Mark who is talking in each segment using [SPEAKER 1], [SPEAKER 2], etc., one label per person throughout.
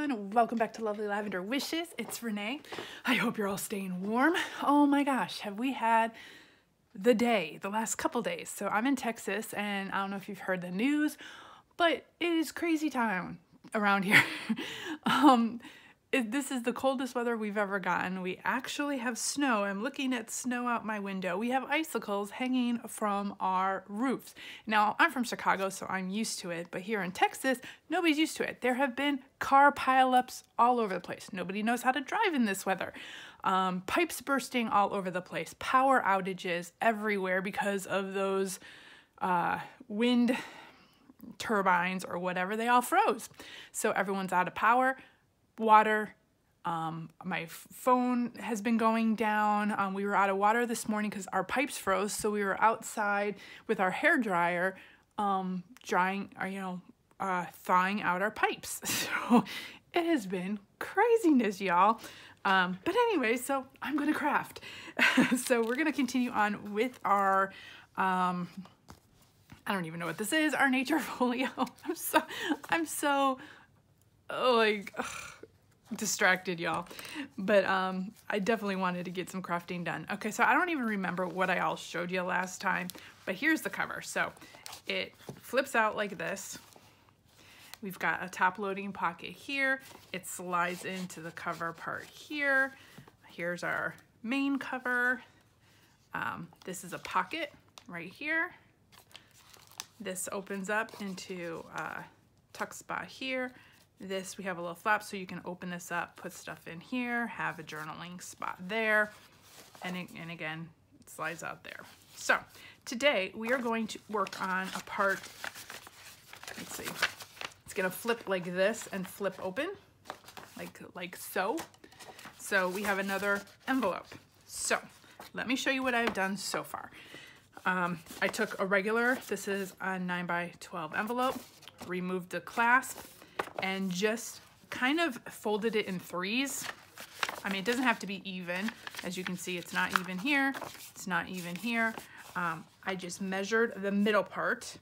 [SPEAKER 1] everyone, welcome back to Lovely Lavender Wishes. It's Renee. I hope you're all staying warm. Oh my gosh, have we had the last couple days. So I'm in Texas and I don't know if you've heard the news, but it is crazy town around here. This is the coldest weather we've ever gotten. We actually have snow. I'm looking at snow out my window. We have icicles hanging from our roofs. Now, I'm from Chicago, so I'm used to it, but here in Texas, nobody's used to it. There have been car pileups all over the place. Nobody knows how to drive in this weather. Pipes bursting all over the place. Power outages everywhere because of those wind turbines or whatever. They all froze. So everyone's out of power. Water, my phone has been going down. We were out of water this morning because our pipes froze, so we were outside with our hair dryer thawing out our pipes. So it has been craziness, y'all. But anyway, so I'm gonna craft. So we're gonna continue on with our I don't even know what this is, our Nature Folio. I'm so distracted, y'all, but I definitely wanted to get some crafting done. Okay, so I don't even remember what I all showed you last time, but here's the cover. So it flips out like this. We've got a top loading pocket here. It slides into the cover part here. Here's our main cover. This is a pocket right here. This opens up into a tuck spot here. This, we have a little flap so you can open this up, put stuff in here, have a journaling spot there, and again, it slides out there. So today we are going to work on a part, let's see, it's gonna flip like this and flip open, like so. So we have another envelope. So let me show you what I've done so far. I took a regular, this is a 9x12 envelope, removed the clasp, and just kind of folded it in threes. I mean, it doesn't have to be even. As you can see, it's not even here. It's not even here. I just measured the middle part.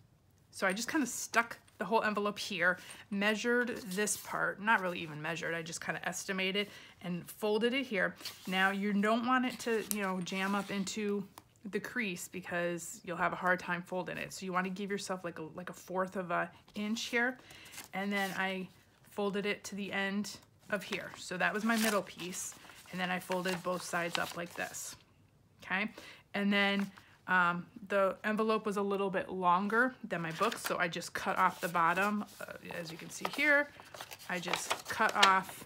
[SPEAKER 1] So I just kind of stuck the whole envelope here, measured this part, not really even measured, I just kind of estimated and folded it here. Now you don't want it to, jam up into the crease because you'll have a hard time folding it. So you want to give yourself like a 1/4 of an inch here. And then I folded it to the end of here. So that was my middle piece. And then I folded both sides up like this. Okay. And then the envelope was a little bit longer than my book. So I just cut off the bottom. As you can see here, I just cut off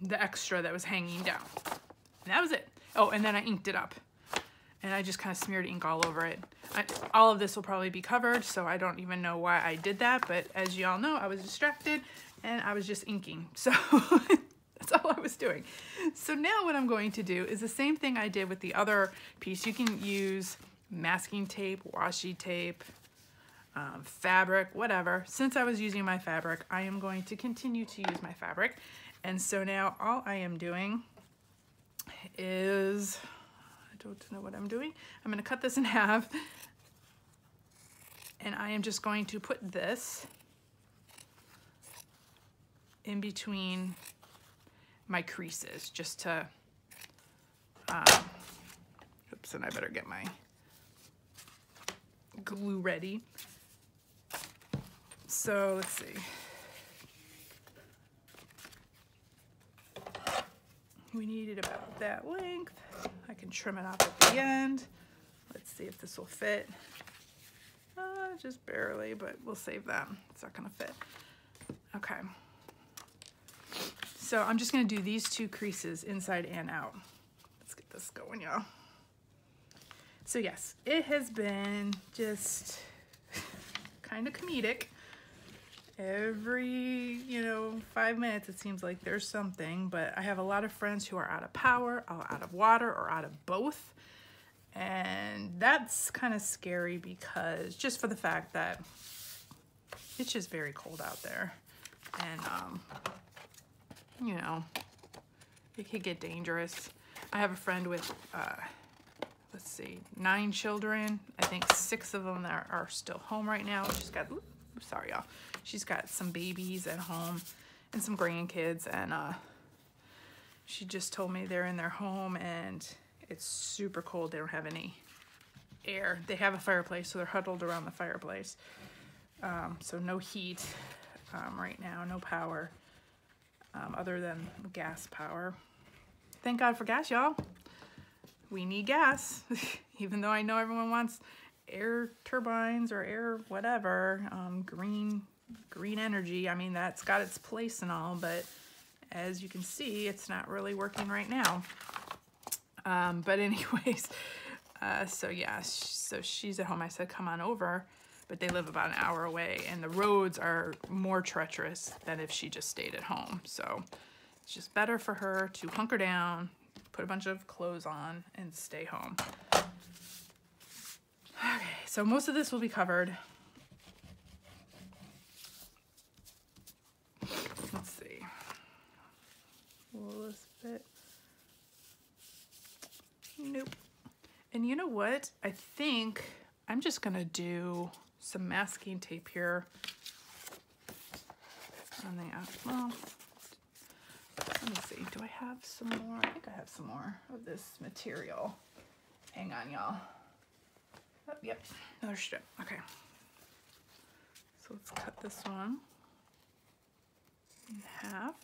[SPEAKER 1] the extra that was hanging down. And that was it. Oh, and then I inked it up. And I just kind of smeared ink all over it. All of this will probably be covered, so I don't even know why I did that, but as you all know, I was distracted and I was just inking. So that's all I was doing. So now what I'm going to do is the same thing I did with the other piece. You can use masking tape, washi tape, fabric, whatever. Since I was using my fabric, I am going to continue to use my fabric. And so now all I am doing is, I don't know what I'm doing. I'm going to cut this in half, and I am just going to put this in between my creases just to, oops, and I better get my glue ready. So let's see. We need it about that length. I can trim it off at the end. Let's see if this will fit. Just barely, but we'll save that. It's not gonna fit. Okay. So I'm just gonna do these two creases inside and out. Let's get this going, y'all. So yes, it has been just kind of comedic. Every 5 minutes it seems like there's something, but I have a lot of friends who are out of power, out of water, or out of both, and that's kind of scary because just for the fact that it's just very cold out there, and it could get dangerous. I have a friend with let's see, 9 children. I think 6 of them are still home right now. She's got, sorry y'all, she's got some babies at home, and some grandkids, and she just told me they're in their home and it's super cold. They don't have any air. They have a fireplace, so they're huddled around the fireplace. So no heat right now, no power, other than gas power. Thank God for gas, y'all. We need gas, even though I know everyone wants air turbines or air whatever, green energy. I mean, that's got its place and all, but as you can see, it's not really working right now. But anyways, so yeah, so she's at home. I said, come on over, but they live about an hour away, and the roads are more treacherous than if she just stayed at home. So it's just better for her to hunker down, put a bunch of clothes on, and stay home. Okay, so most of this will be covered. Let's see. Will this fit? Nope. And you know what? I think I'm just gonna do some masking tape here on the well, let me see. Do I have some more? I think I have some more of this material. Hang on, y'all. Oh, yep, another strip. Okay. So let's cut this one in half.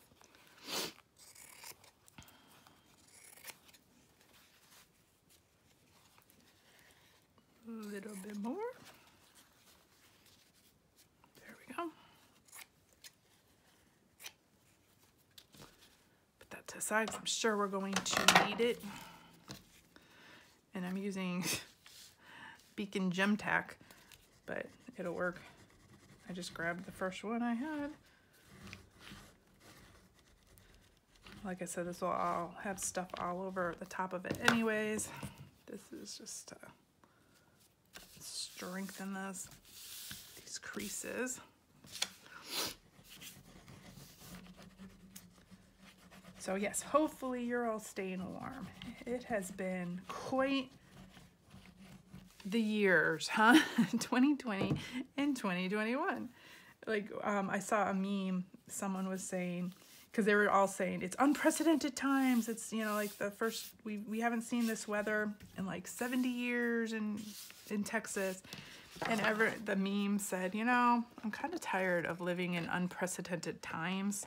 [SPEAKER 1] A little bit more. There we go. Put that to the side, 'cause I'm sure we're going to need it. And I'm using Beacon Gem Tack, but it'll work. I just grabbed the first one I had. Like I said, this will all have stuff all over the top of it anyways. This is just to strengthen these creases. So yes, hopefully you're all staying warm. It has been quite the years, huh? 2020 and 2021. Like, I saw a meme, someone was saying, because they were all saying it's unprecedented times. It's, you know, like the first, we haven't seen this weather in like 70 years in Texas. And the meme said, you know, I'm kind of tired of living in unprecedented times.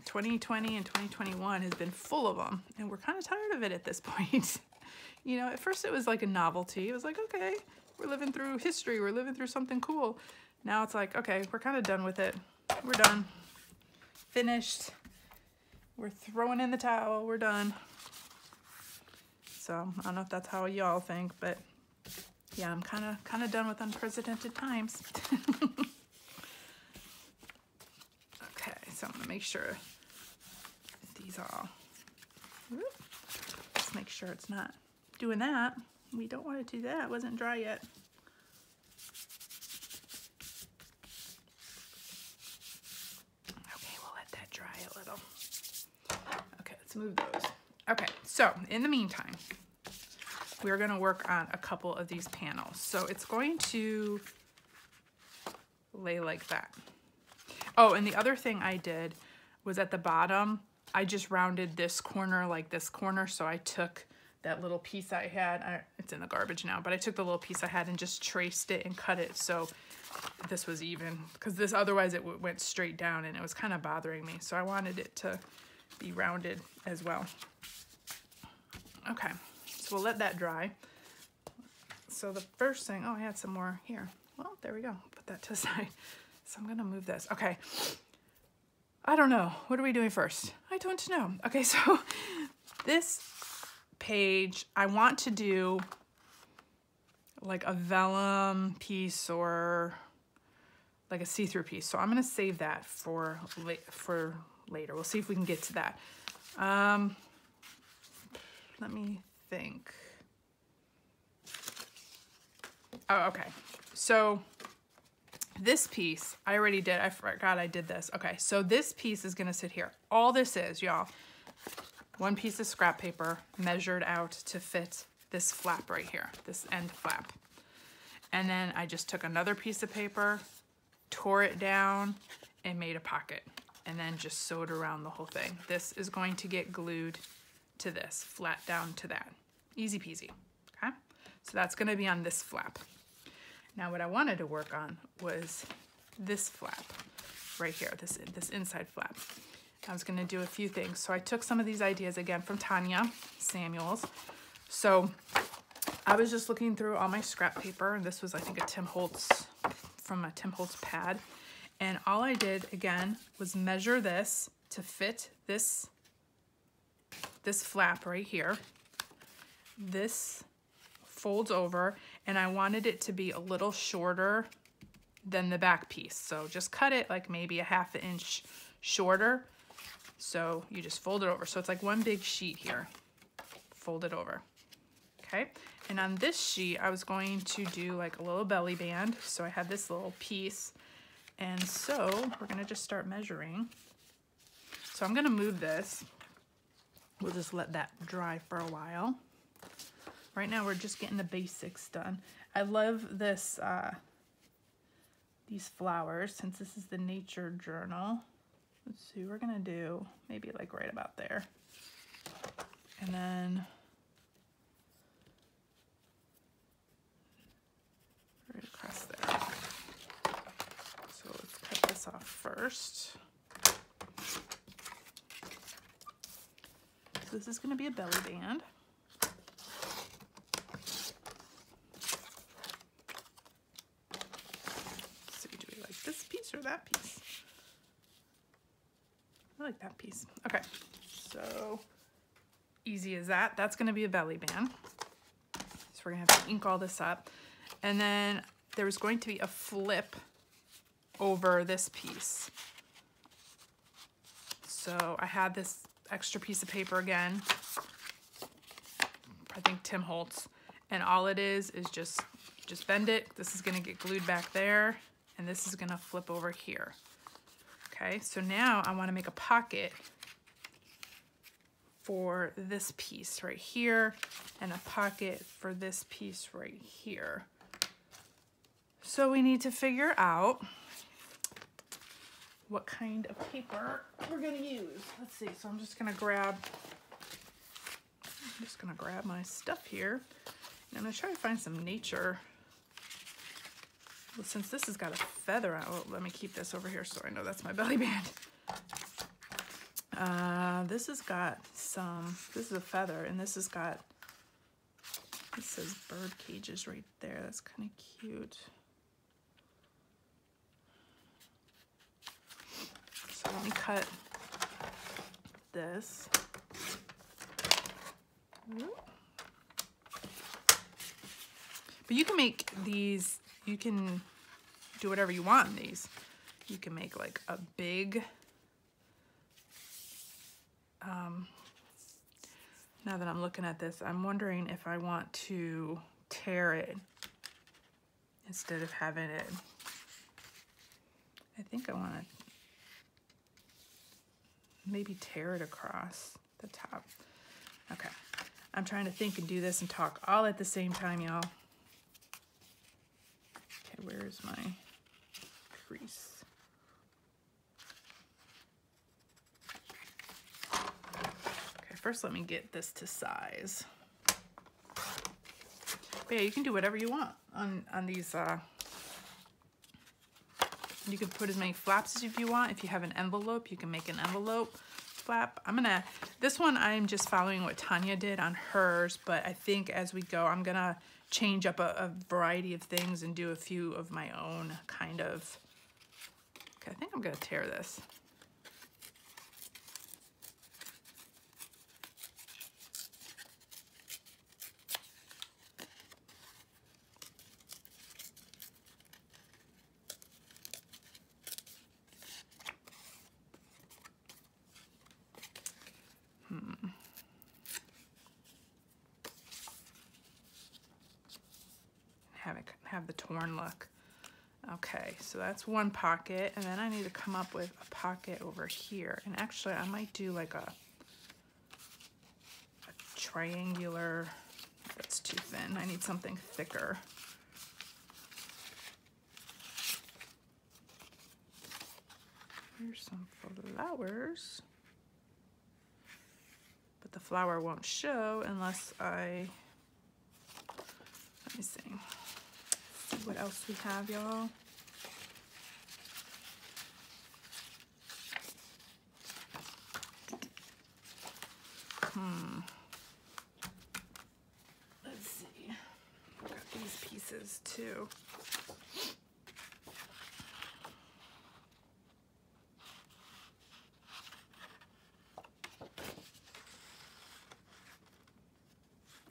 [SPEAKER 1] 2020 and 2021 has been full of them, and we're kind of tired of it at this point. You know, at first it was like a novelty. It was like, okay, we're living through history. We're living through something cool. Now it's like, okay, we're kind of done with it. We're done. Finished. We're throwing in the towel. We're done. So I don't know if that's how y'all think, but yeah, I'm kind of done with unprecedented times. Okay, so I'm gonna make sure these all. Let's make sure it's not doing that. We don't want to do that. It wasn't dry yet. Okay, we'll let that dry a little. Okay, let's move those. Okay, so in the meantime, we're going to work on a couple of these panels. So it's going to lay like that. Oh, and the other thing I did was at the bottom, I just rounded this corner like this corner. So I took that little piece I had, it's in the garbage now, but I took the little piece I had and just traced it and cut it so this was even, because this otherwise it went straight down and it was kind of bothering me. So I wanted it to be rounded as well. Okay, so we'll let that dry. So the first thing, oh, I had some more here. Well, there we go. Put that to the side. So I'm gonna move this. Okay, I don't know. What are we doing first? I don't know. Okay, so this page, I want to do like a vellum piece or like a see-through piece. So I'm gonna save that for later. We'll see if we can get to that. Let me think. Oh, okay. So this piece, I already did. I forgot I did this. Okay, so this piece is gonna sit here. All this is, y'all, one piece of scrap paper measured out to fit this flap right here, this end flap. And then I just took another piece of paper, tore it down, and made a pocket, and then just sewed around the whole thing. This is going to get glued to this, flat down to that. Easy peasy, okay? So that's gonna be on this flap. Now what I wanted to work on was this flap right here, this inside flap. I was gonna do a few things. So I took some of these ideas again from Tanya Samuels. So I was just looking through all my scrap paper, and this was, I think, from a Tim Holtz pad. And all I did, again, was measure this to fit this flap right here. This folds over, and I wanted it to be a little shorter than the back piece. So just cut it like maybe a ½ inch shorter. So you just fold it over. So it's like one big sheet here, fold it over. Okay, and on this sheet, I was going to do like a little belly band. So I had this little piece, and so we're gonna just start measuring. So I'm gonna move this. We'll just let that dry for a while. Right now, we're just getting the basics done. I love this, these flowers, since this is the Nature Journal. Let's see, we're gonna do maybe like right about there. And then right across there. So let's cut this off first. So this is gonna be a belly band. Let's see, do we like this piece or that piece? I like that piece. Okay, so easy as that. That's gonna be a belly band. So we're gonna have to ink all this up. And then there was going to be a flip over this piece. So I had this extra piece of paper again, I think Tim Holtz, and all it is just bend it. This is gonna get glued back there, and this is gonna flip over here. Okay, so now I wanna make a pocket for this piece right here, and a pocket for this piece right here. So we need to figure out what kind of paper we're gonna use. Let's see, so I'm just gonna grab my stuff here. And I'm gonna try to find some nature. Well, since this has got a feather out, well, let me keep this over here so I know that's my belly band. This has got this is a feather, and this has got, it says bird cages right there. That's kind of cute. So let me cut this. But you can make these, you can do whatever you want in these. You can make like a big, now that I'm looking at this, I'm wondering if I want to tear it instead of having it. I think I want to maybe tear it across the top. Okay, I'm trying to think and do this and talk all at the same time, y'all. Okay, where's my crease? Okay, first let me get this to size. But yeah, you can do whatever you want on these. You can put as many flaps as if you want. If you have an envelope, you can make an envelope flap. This one I'm just following what Tanya did on hers, but I think as we go, I'm gonna change up a variety of things and do a few of my own kind of. Okay, I think I'm gonna tear this. Have the torn look. Okay, so that's one pocket, and then I need to come up with a pocket over here. And actually, I might do like a triangular. That's too thin. I need something thicker. Here's some flowers. But the flower won't show unless let me see. Let's see what else we have, y'all. Let's see. I've got these pieces too.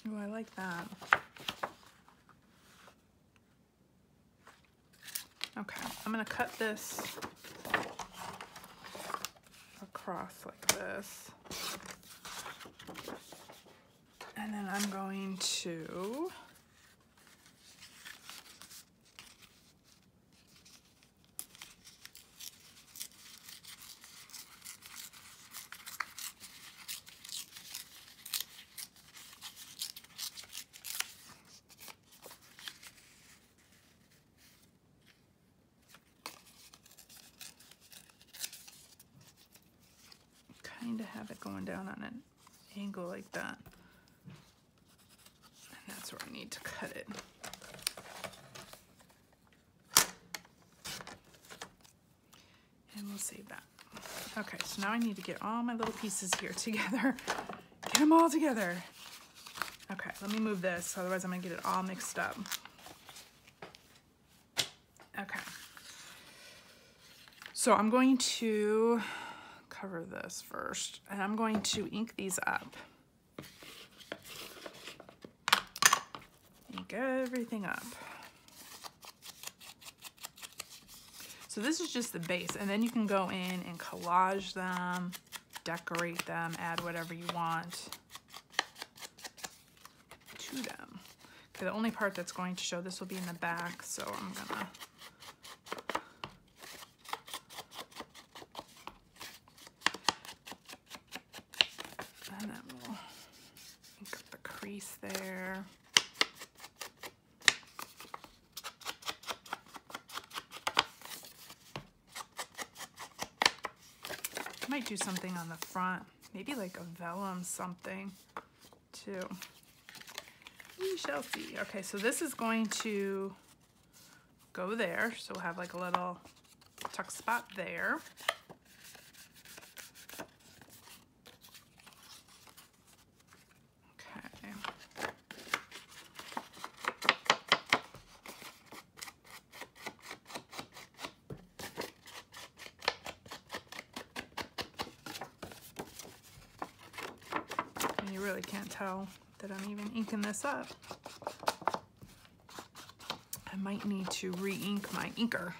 [SPEAKER 1] Oh, I like that. Okay, I'm gonna cut this across like this. And then I'm going to kind of have it going down on an angle like that. And that's where I need to cut it. And we'll save that. Okay, so now I need to get all my little pieces here together. Get them all together. Okay, let me move this, otherwise I'm gonna get it all mixed up. Okay. So I'm going to cover this first, and I'm going to ink these up. Ink everything up. So this is just the base, and then you can go in and collage them, decorate them, add whatever you want to them. Okay, the only part that's going to show this will be in the back, so I'm gonna and then we'll ink up the crease there. Might do something on the front, maybe like a vellum something too. We shall see. Okay, so this is going to go there, so we'll have like a little tuck spot there. Okay. And you really can't tell that I'm even inking this up. I might need to re-ink my inker,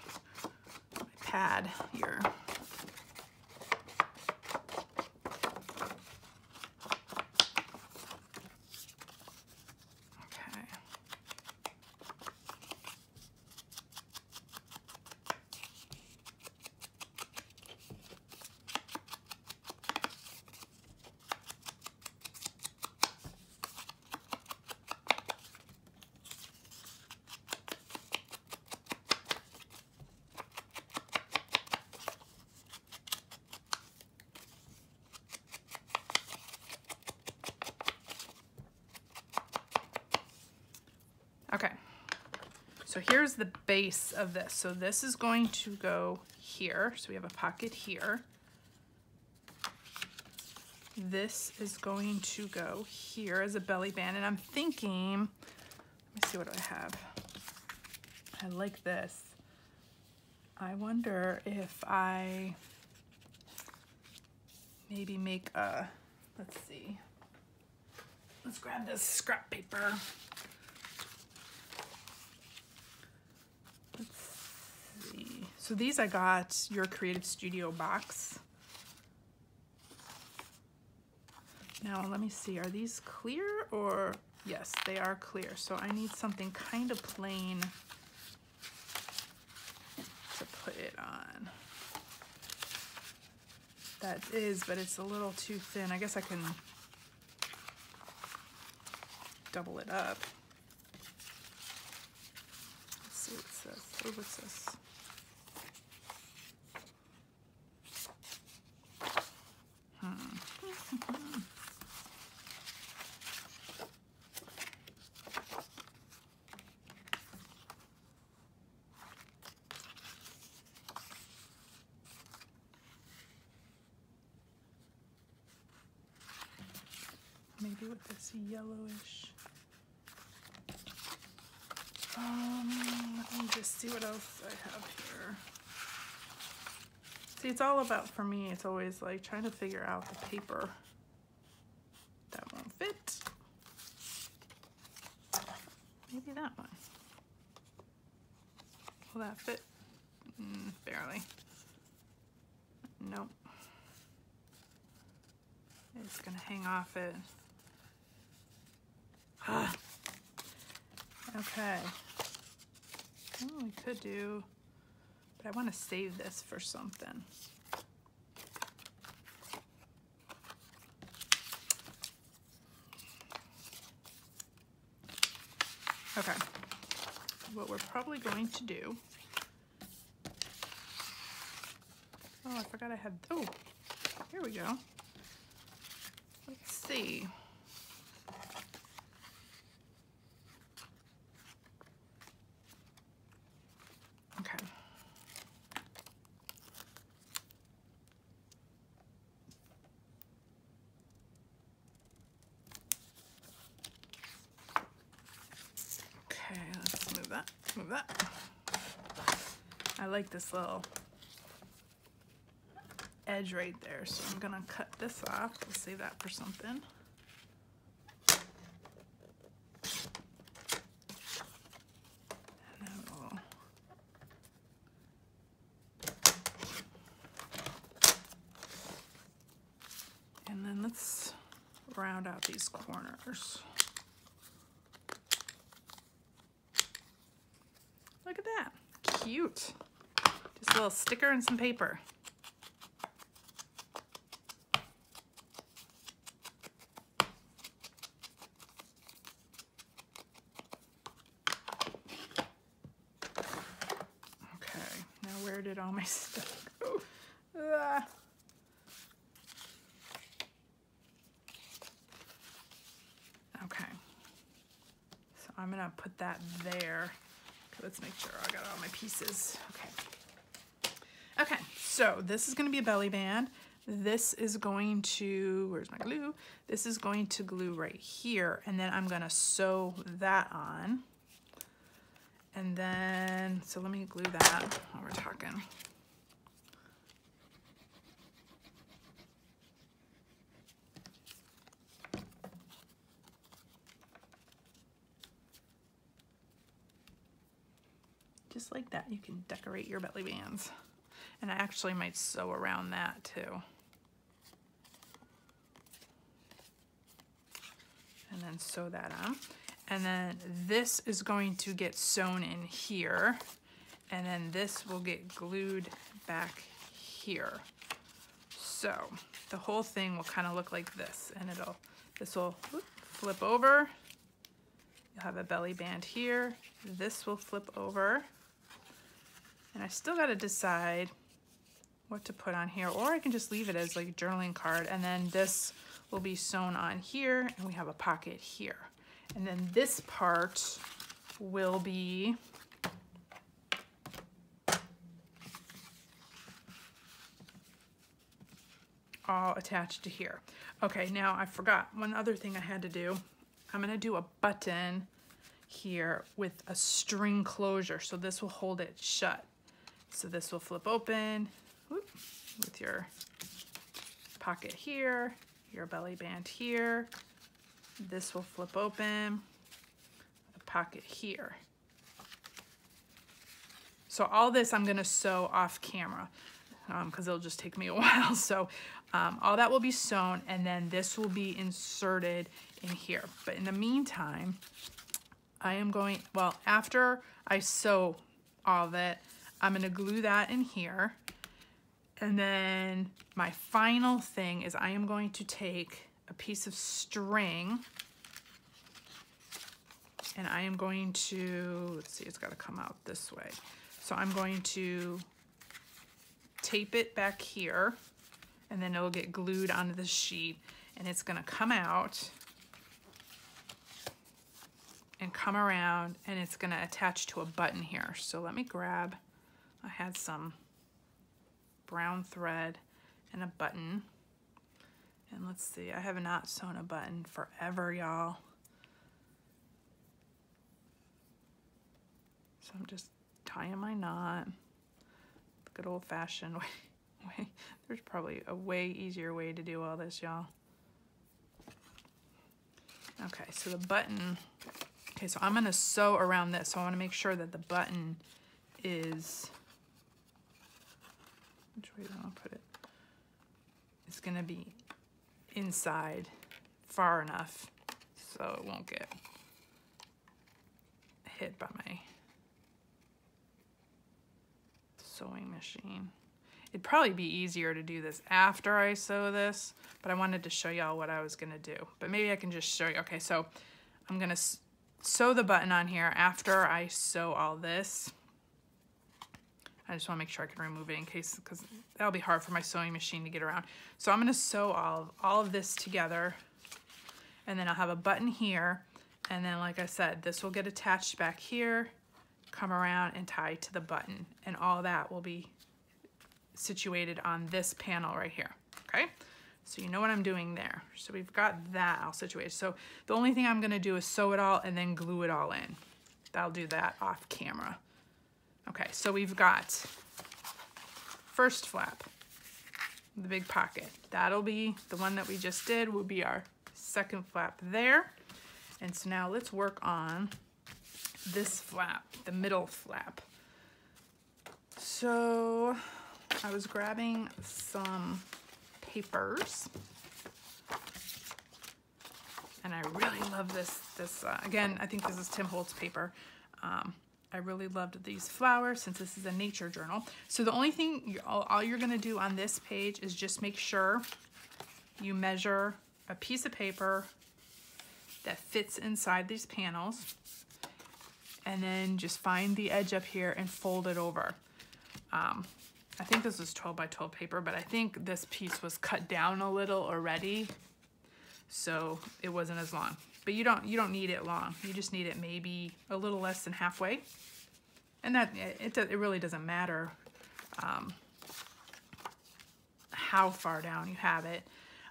[SPEAKER 1] my pad here. Okay. Okay, so here's the base of this. So this is going to go here. So we have a pocket here. This is going to go here as a belly band. And I'm thinking, let me see what I have. I like this. I wonder if I maybe make a, let's see. Let's grab this scrap paper. Let's see. So these I got your Creative Studio box. Now let me see, are these clear or, yes, they are clear. So I need something kind of plain to put it on. That is, but it's a little too thin. I guess I can double it up. Let's see what it says. Oh, what's this? with this yellowish. Let me just see what else I have here. See, it's all about, for me, it's always like trying to figure out the paper that won't fit. Maybe that one. Will that fit? Barely. Nope. It's gonna hang off it. Ah. Okay. Well, we could do, but I want to save this for something. Okay. What we're probably going to do. Oh, I forgot I had, oh, here we go. Let's see. Okay. Okay, let's move that, move that. I like this little edge right there, so I'm gonna cut this off. We'll save that for something. And then we'll let's round out these corners. Look at that, cute. Just a little sticker and some paper. Where did all my stuff go? Okay, so I'm gonna put that there. Let's make sure I got all my pieces. Okay, so this is gonna be a belly band. This is going to, where's my glue? This is going to glue right here, and then I'm gonna sew that on. And then, so let me glue that while we're talking. Just like that, you can decorate your belly bands. And I actually might sew around that too. And then sew that on. And then this is going to get sewn in here. And then this will get glued back here. So the whole thing will kind of look like this. And this will flip over. You'll have a belly band here. This will flip over. And I still got to decide what to put on here. Or I can just leave it as like a journaling card. And then this will be sewn on here. And we have a pocket here. And then this part will be all attached to here. Okay, now I forgot one other thing I had to do. I'm gonna do a button here with a string closure. So this will hold it shut. So this will flip open with your pocket here, your belly band here. This will flip open, the pocket here. So all this I'm gonna sew off camera because it'll just take me a while. So all that will be sewn, and then this will be inserted in here. But in the meantime, I am going, well, after I sew all of it, I'm gonna glue that in here. And then my final thing is I am going to take a piece of string, and I am going to, let's see, it's got to come out this way. So I'm going to tape it back here, and then it'll get glued onto the sheet, and it's going to come out and come around, and it's going to attach to a button here. So let me grab, I had some brown thread and a button. And let's see, I have not sewn a button forever, y'all. So I'm just tying my knot. The good old-fashioned way. There's probably a way easier way to do all this, y'all. Okay, so the button, okay, so I'm gonna sew around this. So I wanna make sure that the button is, which way do I wanna put it? It's gonna be inside far enough so it won't get hit by my sewing machine. It'd probably be easier to do this after I sew this, but I wanted to show y'all what I was gonna do. But maybe I can just show you. Okay, so I'm gonna sew the button on here after I sew all this. I just wanna make sure I can remove it in case, because that'll be hard for my sewing machine to get around. So I'm gonna sew all of this together, and then I'll have a button here, and then like I said, this will get attached back here, come around and tie to the button, and all that will be situated on this panel right here, okay? So you know what I'm doing there. So we've got that all situated. So the only thing I'm gonna do is sew it all and then glue it all in. I'll do that off camera. Okay, so we've got first flap, the big pocket. That'll be the one that we just did, will be our second flap there. And so now let's work on this flap, the middle flap. So I was grabbing some papers, and I really love this. Again, I think this is Tim Holtz paper. I really loved these flowers since this is a nature journal. So the only thing, all you're gonna do on this page is just make sure you measure a piece of paper that fits inside these panels, and then just find the edge up here and fold it over. I think this is 12 by 12 paper, but I think this piece was cut down a little already, so it wasn't as long. But you don't need it long. You just need it maybe a little less than halfway, and that it really doesn't matter how far down you have it.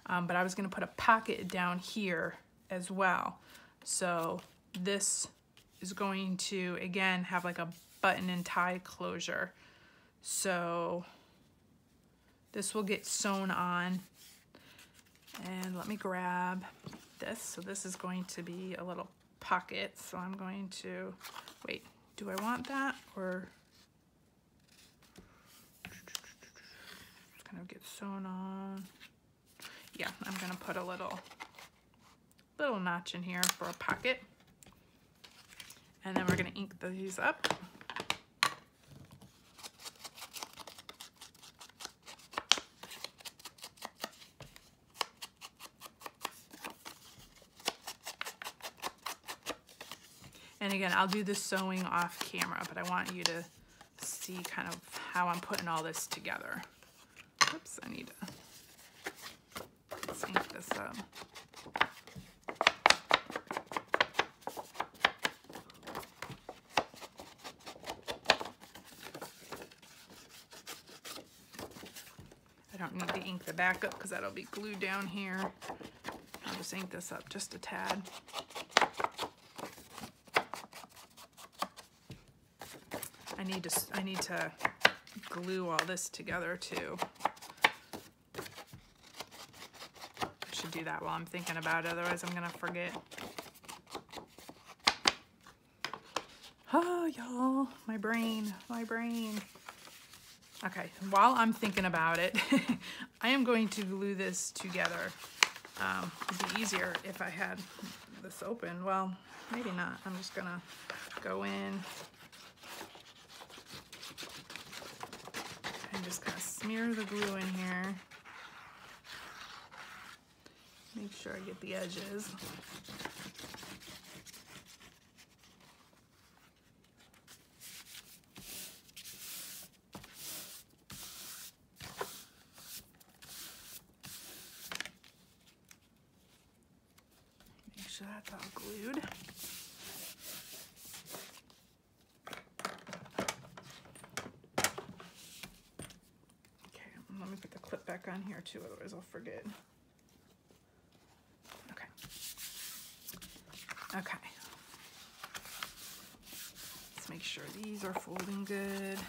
[SPEAKER 1] But I was gonna put a pocket down here as well, so this is going to again have like a button and tie closure. So this will get sewn on, and let me grab this. So this is going to be a little pocket. So I'm going to, wait, do I want that, or kind of get sewn on? Yeah, I'm gonna put a little notch in here for a pocket. And then we're gonna ink these up. And again, I'll do the sewing off camera, but I want you to see kind of how I'm putting all this together. Oops, I need to, let's ink this up. I don't need to ink the back up because that'll be glued down here. I'll just ink this up just a tad. I need to glue all this together too. I should do that while I'm thinking about it, otherwise I'm gonna forget. Oh, y'all, my brain. Okay, while I'm thinking about it, I am going to glue this together. It'd be easier if I had this open. Well, maybe not. I'm just gonna go in and just kind of smear the glue in here. Make sure I get the edges. Make sure that's all glued. Let me put the clip back on here too, otherwise I'll forget. Okay. Let's make sure these are folding good.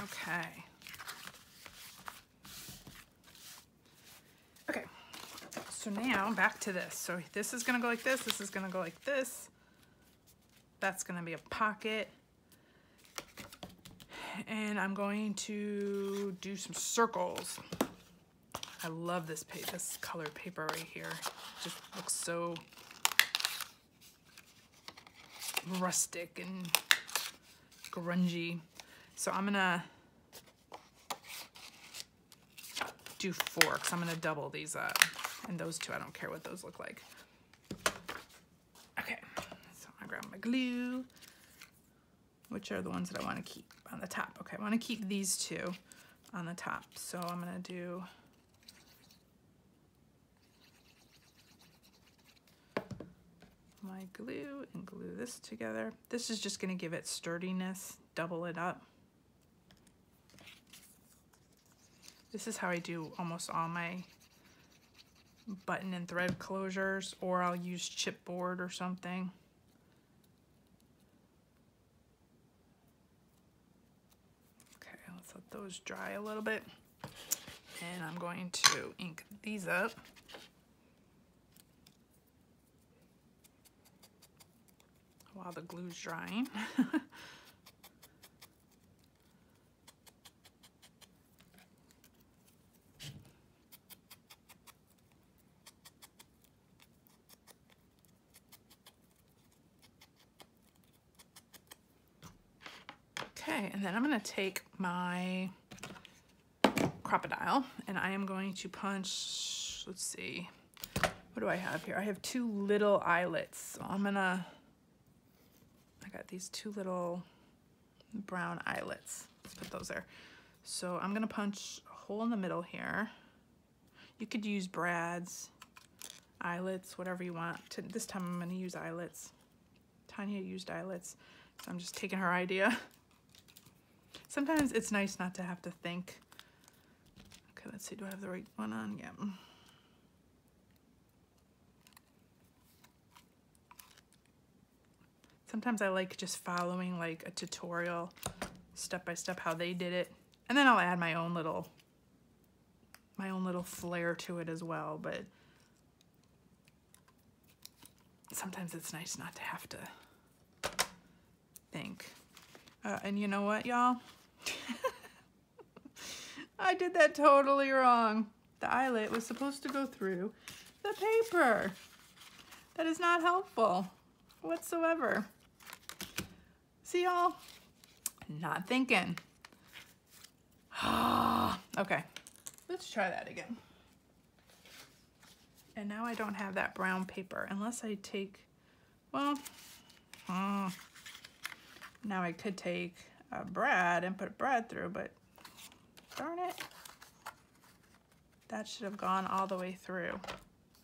[SPEAKER 1] Okay. Okay. So now back to this. So this is gonna go like this. This is gonna go like this. That's gonna be a pocket. And I'm going to do some circles. I love this colored paper right here. It just looks so rustic and grungy. So I'm gonna do 4 because I'm gonna double these up. And those two, I don't care what those look like. Okay, so I grab my glue. Which are the ones that I want to keep on the top? Okay, I want to keep these two on the top. So I'm gonna do my glue and glue this together. This is just gonna give it sturdiness, double it up. This is how I do almost all my button and thread closures, or I'll use chipboard or something. Okay, let's let those dry a little bit. And I'm going to ink these up. While the glue's drying. Okay, and then I'm gonna take my crocodile and I am going to punch, let's see, what do I have here? I have 2 little eyelets. So I got these 2 little brown eyelets. Let's put those there. So I'm gonna punch a hole in the middle here. You could use brads, eyelets, whatever you want. This time I'm gonna use eyelets. Tanya used eyelets, so I'm just taking her idea. Sometimes it's nice not to have to think. Okay, let's see, do I have the right one on? Yeah. Sometimes I like just following like a tutorial, step by step how they did it. And then I'll add my own little flair to it as well, but sometimes it's nice not to have to think. And you know what, y'all? I did that totally wrong. The eyelet was supposed to go through the paper. That is not helpful whatsoever. See, y'all? Not thinking. Okay, let's try that again. And now I don't have that brown paper unless I take, well, now I could take a brad and put a brad through, but darn it. That should have gone all the way through.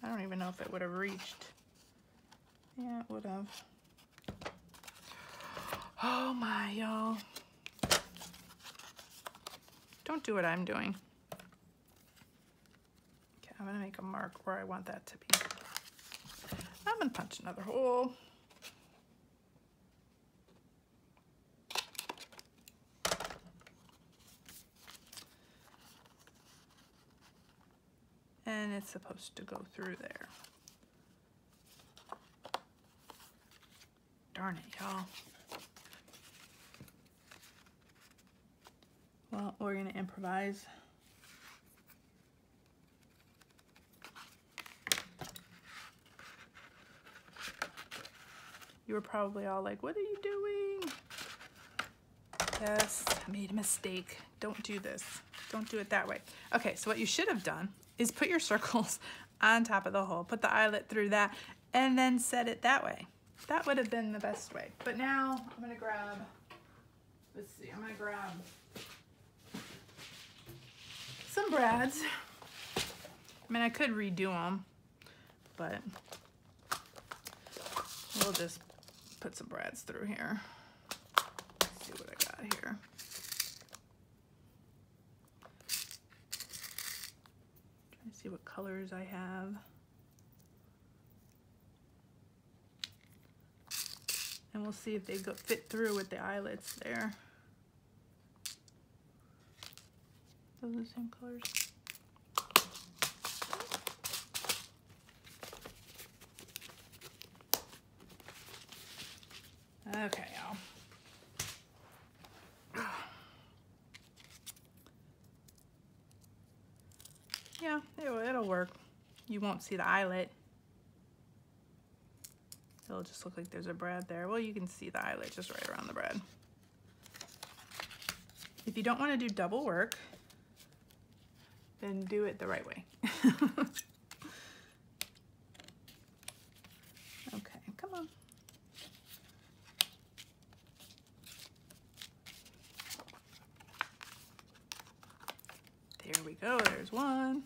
[SPEAKER 1] I don't even know if it would have reached. Yeah, it would have. Oh my, y'all. Don't do what I'm doing. Okay, I'm gonna make a mark where I want that to be. I'm gonna punch another hole. And it's supposed to go through there. Darn it, y'all. Well, we're gonna improvise. You were probably all like, what are you doing? Yes, I made a mistake. Don't do this. Don't do it that way. Okay, so what you should have done is put your circles on top of the hole, put the eyelet through that, and then set it that way. That would have been the best way. But now I'm gonna grab, let's see, I'm gonna grab some brads. I mean, I could redo them, but we'll just put some brads through here. Let's see what I got here. Trying to see what colors I have. And we'll see if they fit through with the eyelets there. Those are the same colors. Okay, y'all. Yeah, it'll work. You won't see the eyelet. It'll just look like there's a brad there. Well, you can see the eyelet just right around the brad. If you don't want to do double work, then do it the right way. Okay, come on. There we go, there's one.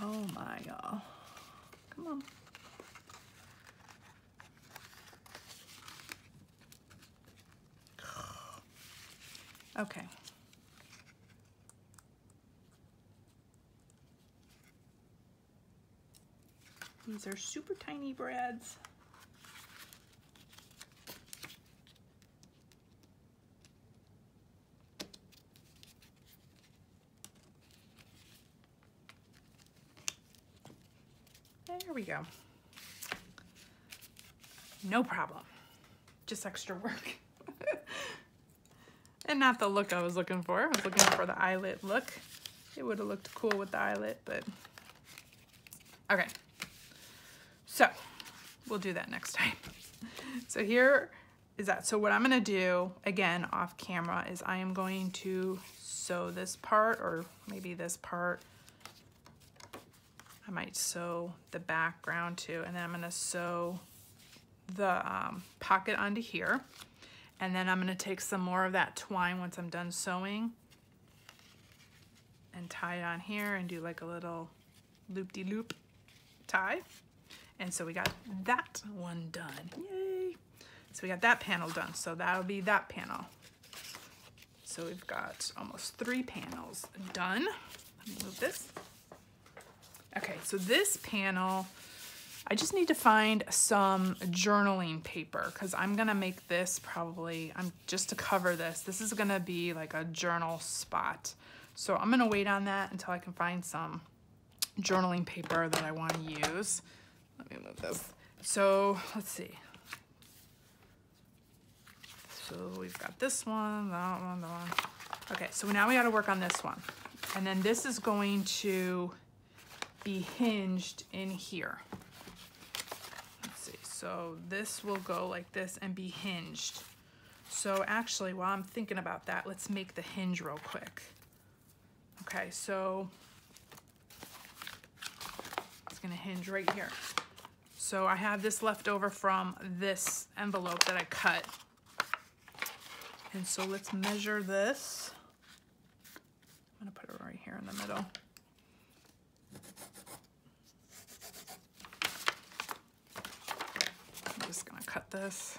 [SPEAKER 1] Oh my God. Come on. Okay. These are super tiny brads. There we go. No problem. Just extra work. And not the look I was looking for. I was looking for the eyelet look. It would have looked cool with the eyelet, but okay. So we'll do that next time. So here is that. So what I'm gonna do, again, off camera, is I am going to sew this part, or maybe this part. I might sew the background too, and then I'm gonna sew the pocket onto here. And then I'm gonna take some more of that twine once I'm done sewing and tie it on here and do like a little loop-de-loop tie. And so we got that one done, yay. So we got that panel done, so that'll be that panel. So we've got almost 3 panels done. Let me move this. Okay, so this panel, I just need to find some journaling paper because I'm gonna make this probably, just to cover this, this is gonna be like a journal spot. So I'm gonna wait on that until I can find some journaling paper that I wanna use. Let me move this. So let's see. So we've got this one, that one, that one. Okay, so now we gotta work on this one. And then this is going to be hinged in here. Let's see, so this will go like this and be hinged. So actually, while I'm thinking about that, let's make the hinge real quick. Okay, so it's gonna hinge right here. So I have this left over from this envelope that I cut. And so let's measure this. I'm gonna put it right here in the middle. I'm just gonna cut this.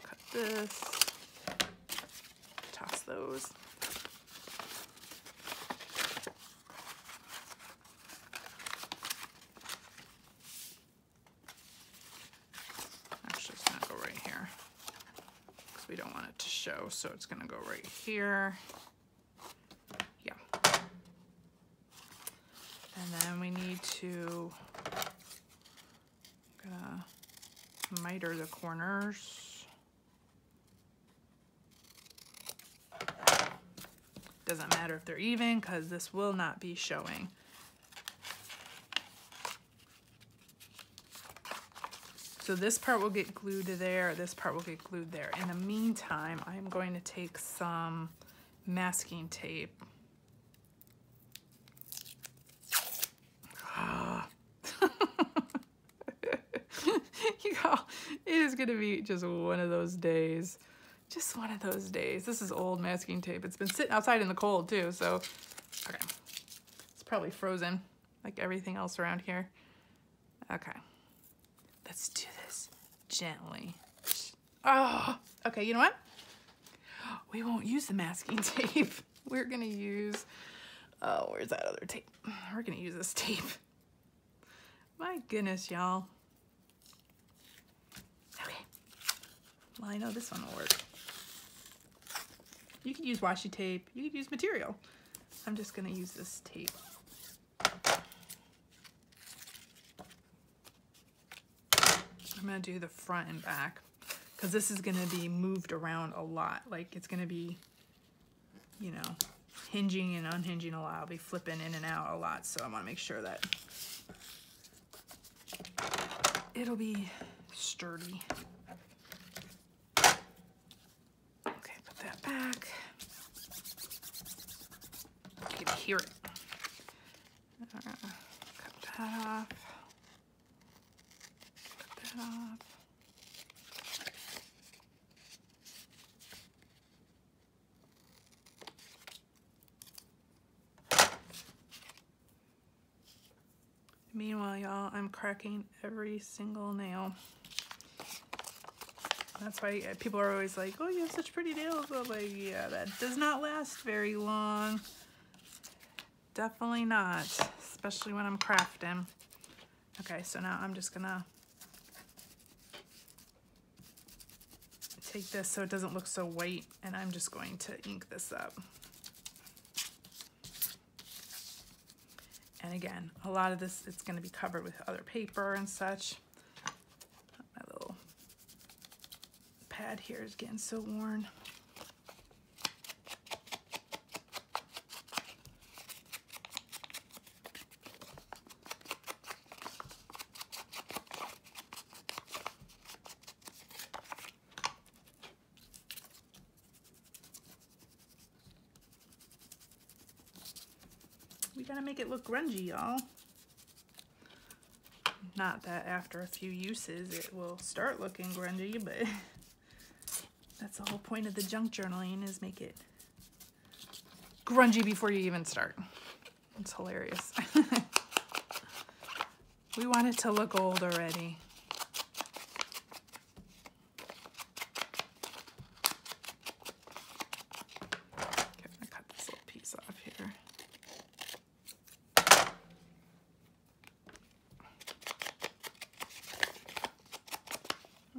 [SPEAKER 1] Cut this. Toss those. Actually, it's gonna go right here because we don't want it to show, so it's gonna go right here. Yeah. And then we need to miter the corners. Doesn't matter if they're even because this will not be showing. So this part will get glued to there, this part will get glued there. In the meantime, I'm going to take some masking tape. It is gonna be just one of those days. Just one of those days. This is old masking tape. It's been sitting outside in the cold too, so, okay. It's probably frozen, like everything else around here. Okay, let's do this gently. Oh, okay, you know what? We won't use the masking tape. We're gonna use, oh, where's that other tape? We're gonna use this tape. My goodness, y'all. Okay, well, I know this one will work. You could use washi tape, you could use material. I'm just gonna use this tape. I'm gonna do the front and back because this is gonna be moved around a lot. Like it's gonna be, you know, hinging and unhinging a lot. I'll be flipping in and out a lot, so I wanna make sure that it'll be sturdy. Okay, put that back. You can hear it. Cut that off. Cut that off. Meanwhile, y'all, I'm cracking every single nail. That's why people are always like, oh, you have such pretty nails. I'm like, yeah, that does not last very long. Definitely not, especially when I'm crafting. Okay, so now I'm just gonna take this so it doesn't look so white, and I'm just going to ink this up. And again, a lot of this, it's gonna be covered with other paper and such. My little pad here is getting so worn. We gotta make it look grungy, y'all. Not that after a few uses it will start looking grungy, but that's the whole point of the junk journaling, is make it grungy before you even start. It's hilarious. We want it to look old already. Okay, I'm gonna cut this little piece off here.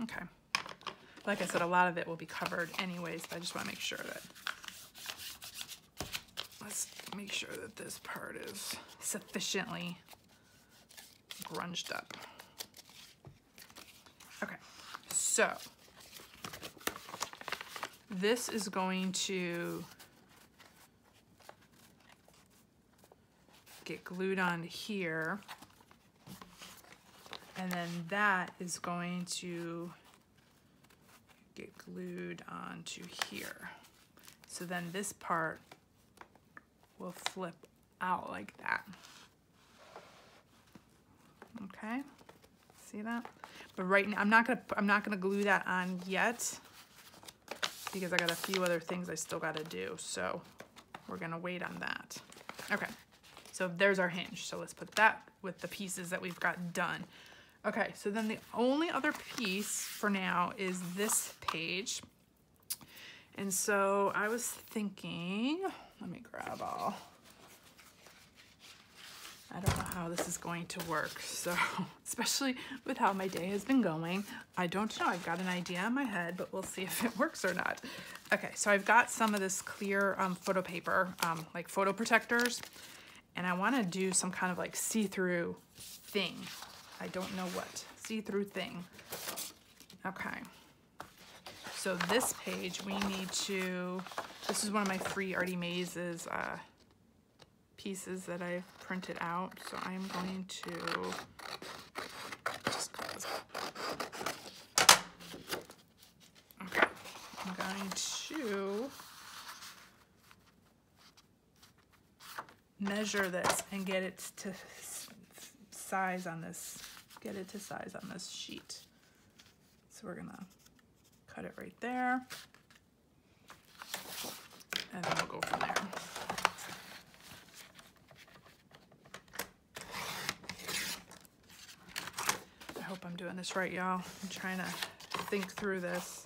[SPEAKER 1] Okay, like I said, a lot of it will be covered anyways, but I just want to make sure that, let's make sure that this part is sufficiently grunged up. Okay, so this is going to get glued on here. And then that is going to get glued onto here. So then this part will flip out like that. Okay, see that? But right now, I'm not gonna glue that on yet because I got a few other things I still gotta do. So we're gonna wait on that. Okay, so there's our hinge. So let's put that with the pieces that we've got done. Okay, so then the only other piece for now is this page. And so I was thinking, let me grab all. I don't know how this is going to work. So, especially with how my day has been going, I don't know. I've got an idea in my head, but we'll see if it works or not. Okay, so I've got some of this clear photo paper, like photo protectors, and I want to do some kind of like see-through thing. I don't know what. See-through thing. Okay. So this page, we need to, this is one of my free Artie Maze's pieces that I've printed out. So I'm going to just cut this up. Okay. I'm going to measure this and get it to size on this, get it to size on this sheet. So we're gonna cut it right there. And then we'll go from there. I hope I'm doing this right, y'all. I'm trying to think through this.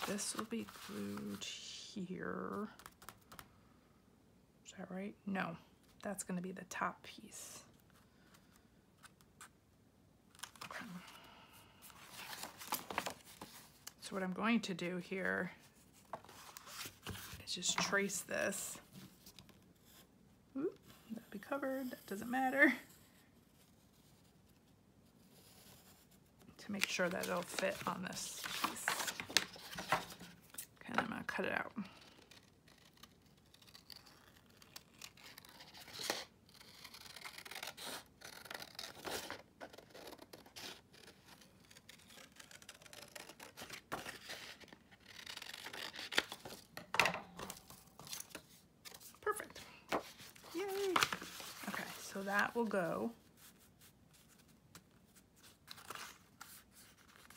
[SPEAKER 1] This will be glued here. Is that right? No, that's going to be the top piece. Okay. So what I'm going to do here is just trace this. Oop, that'll be covered, that doesn't matter. To make sure that it'll fit on this piece. Okay, and I'm gonna cut it out. Perfect. Yay. Okay, so that will go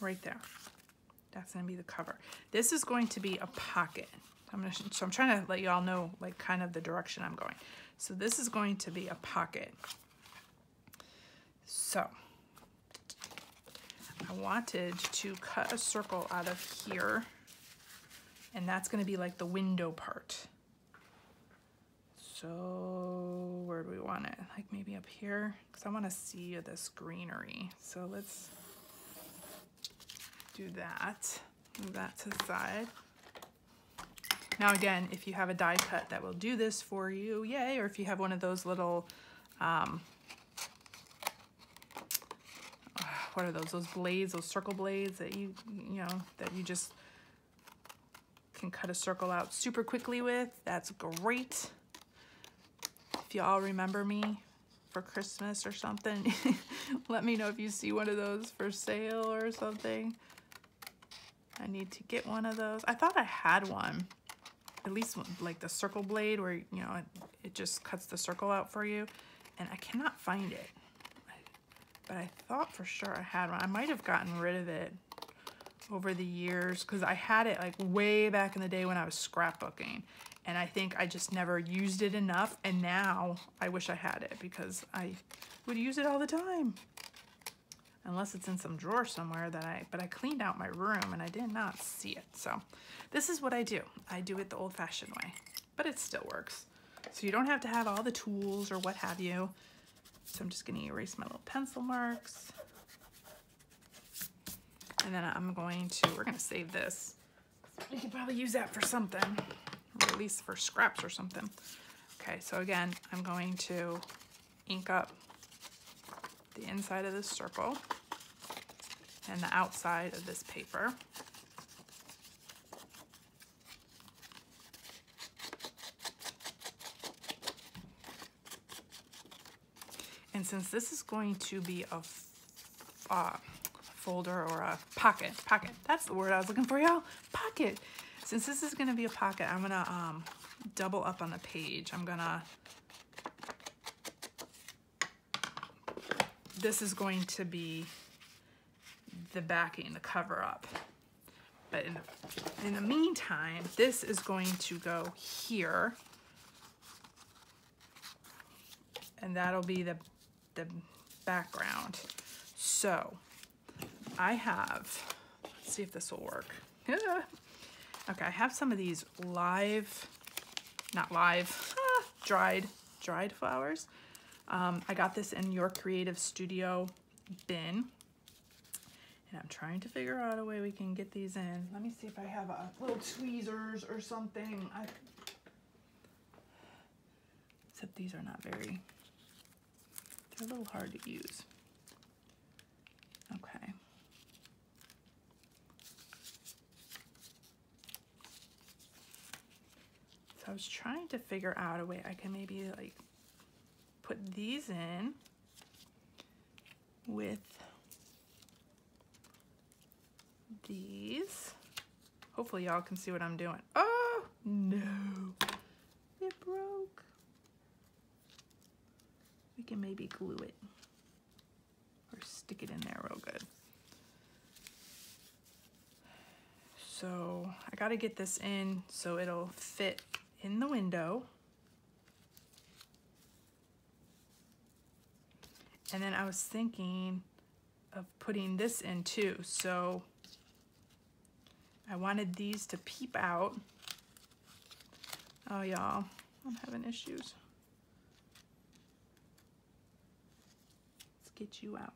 [SPEAKER 1] right there. That's gonna be the cover. This is going to be a pocket. So I'm trying to let you all know like kind of the direction I'm going. So this is going to be a pocket. So I wanted to cut a circle out of here, and that's gonna be like the window part. So where do we want it? Like maybe up here? Because I want to see this greenery. So let's do that. Move that to the side. Now again, if you have a die cut that will do this for you, yay, or if you have one of those little, what are those? Those blades, those circle blades that you know, that you just can cut a circle out super quickly with, that's great. If you all remember me for Christmas or something, let me know if you see one of those for sale or something. I need to get one of those. I thought I had one, at least like the circle blade where, you know, it just cuts the circle out for you, and I cannot find it. But I thought for sure I had one. I might have gotten rid of it over the years because I had it like way back in the day when I was scrapbooking, and I think I just never used it enough, and now I wish I had it because I would use it all the time. Unless it's in some drawer somewhere but I cleaned out my room and I did not see it. So this is what I do. I do it the old-fashioned way, but it still works. So you don't have to have all the tools or what have you. So I'm just gonna erase my little pencil marks. And then we're gonna save this. You could probably use that for something, or at least for scraps or something. Okay, so again, I'm going to ink up the inside of this circle and the outside of this paper. And since this is going to be a folder or a pocket, that's the word I was looking for, y'all, pocket. Since this is gonna be a pocket, I'm gonna double up on the page. This is going to be the backing, the cover up. But in the meantime, this is going to go here. And that'll be the background. So I have, let's see if this will work. Yeah. Okay, I have some of these dried flowers. I got this in Your Creative Studio bin, and I'm trying to figure out a way we can get these in. Let me see if I have little tweezers or something. Except these are not very, they're a little hard to use. Okay. So I was trying to figure out a way I can maybe like put these in with these. Hopefully y'all can see what I'm doing. Oh no, it broke. We can maybe glue it or stick it in there real good. So I got to get this in so it'll fit in the window. And then I was thinking of putting this in too. So I wanted these to peep out. Oh, y'all, I'm having issues. Let's get you out.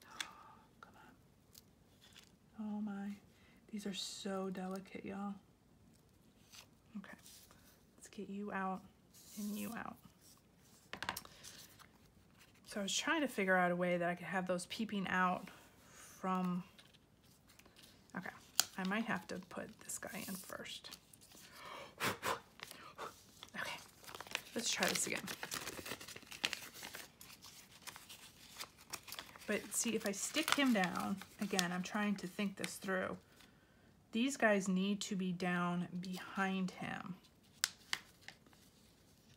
[SPEAKER 1] Oh, come on. Oh my, these are so delicate, y'all. Okay, let's get you out and you out. So I was trying to figure out a way that I could have those peeping out from, okay, I might have to put this guy in first. Okay, let's try this again. But see, if I stick him down, again, I'm trying to think this through. These guys need to be down behind him.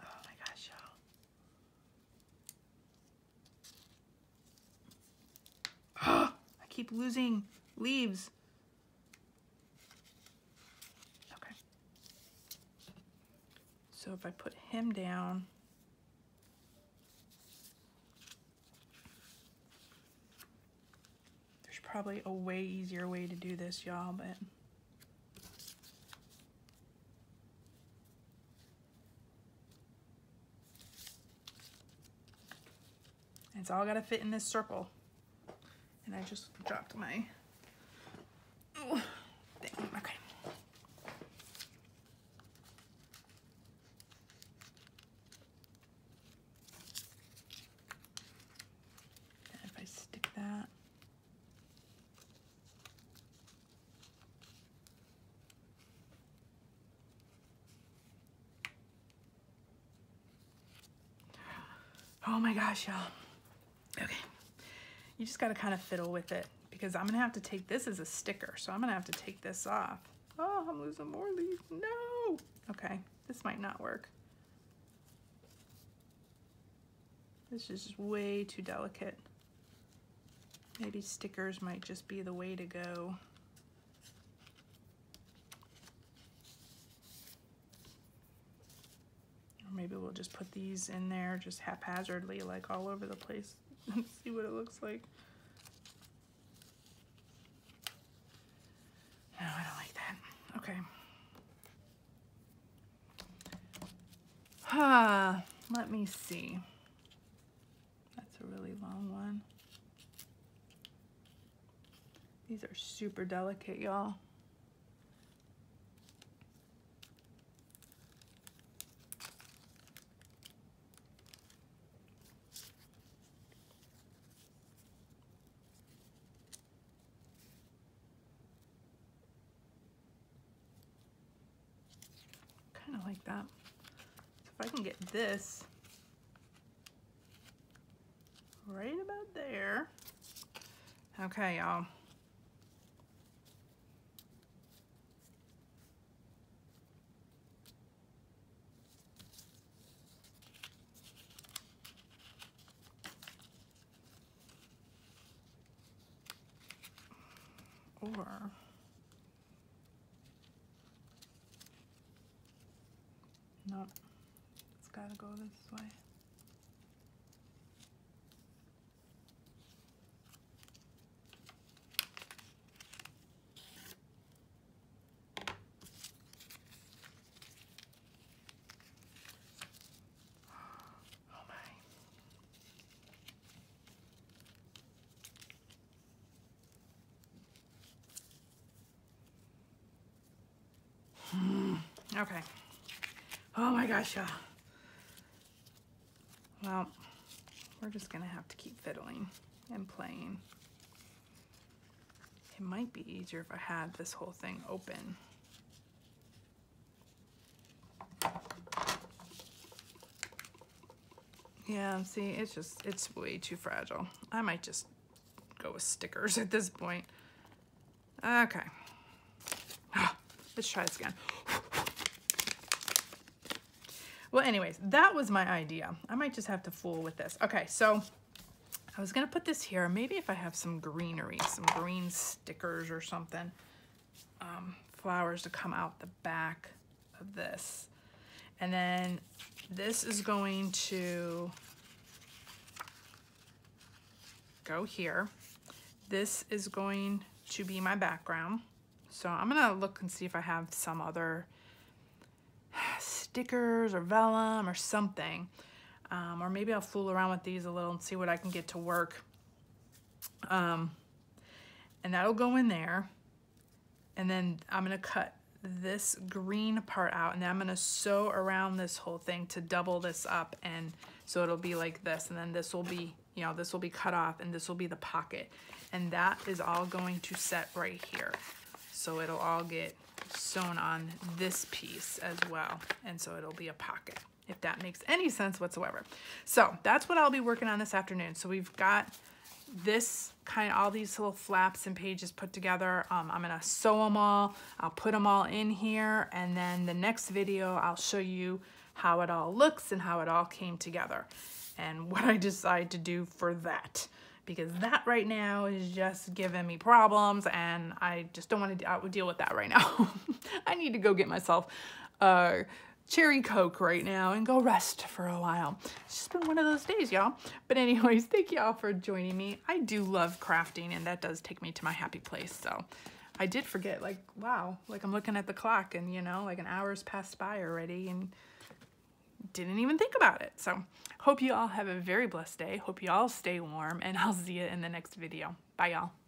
[SPEAKER 1] Oh my gosh, y'all. I keep losing leaves. Okay. So if I put him down, there's probably a way easier way to do this, y'all, but it's all gotta fit in this circle. And I just dropped my thing. Okay. And if I stick that, oh my gosh, y'all. Okay. You just got to kind of fiddle with it because I'm going to have to take this as a sticker. So I'm going to have to take this off. Oh, I'm losing more leaves. No. Okay. This might not work. This is just way too delicate. Maybe stickers might just be the way to go. Or maybe we'll just put these in there just haphazardly, like all over the place. And see what it looks like. No, I don't like that. Okay. Let me see. That's a really long one. These are super delicate, y'all. Kind of like that. So if I can get this right about there. Okay, y'all. Or nope, it's gotta go this way. Oh my. Okay. Oh my gosh, y'all. Well, we're just gonna have to keep fiddling and playing. It might be easier if I had this whole thing open. Yeah, see, it's way too fragile. I might just go with stickers at this point. Okay. Let's try this again. Well, anyways, that was my idea. I might just have to fool with this. Okay, so I was gonna put this here. Maybe if I have some greenery, some green stickers or something, flowers to come out the back of this. And then this is going to go here. This is going to be my background. So I'm gonna look and see if I have some other stickers or vellum or something. Or maybe I'll fool around with these a little and see what I can get to work. And that'll go in there. And then I'm gonna cut this green part out, and then I'm gonna sew around this whole thing to double this up, and so it'll be like this, and then this will be, you know, this will be cut off, and this will be the pocket. And that is all going to set right here. So it'll all get sewn on this piece as well, and so it'll be a pocket, if that makes any sense whatsoever. So that's what I'll be working on this afternoon. So we've got this kind of all these little flaps and pages put together. I'm gonna sew them all. I'll put them all in here, and then the next video I'll show you how it all looks and how it all came together and what I decide to do for that, because that right now is just giving me problems, and I just don't want to deal with that right now. I need to go get myself cherry Coke right now and go rest for a while. It's just been one of those days, y'all. But anyways, thank y'all for joining me. I do love crafting, and that does take me to my happy place. So I did forget, like, wow, like I'm looking at the clock and, you know, like an hour's passed by already and didn't even think about it. So hope you all have a very blessed day. Hope you all stay warm, and I'll see you in the next video. Bye, y'all.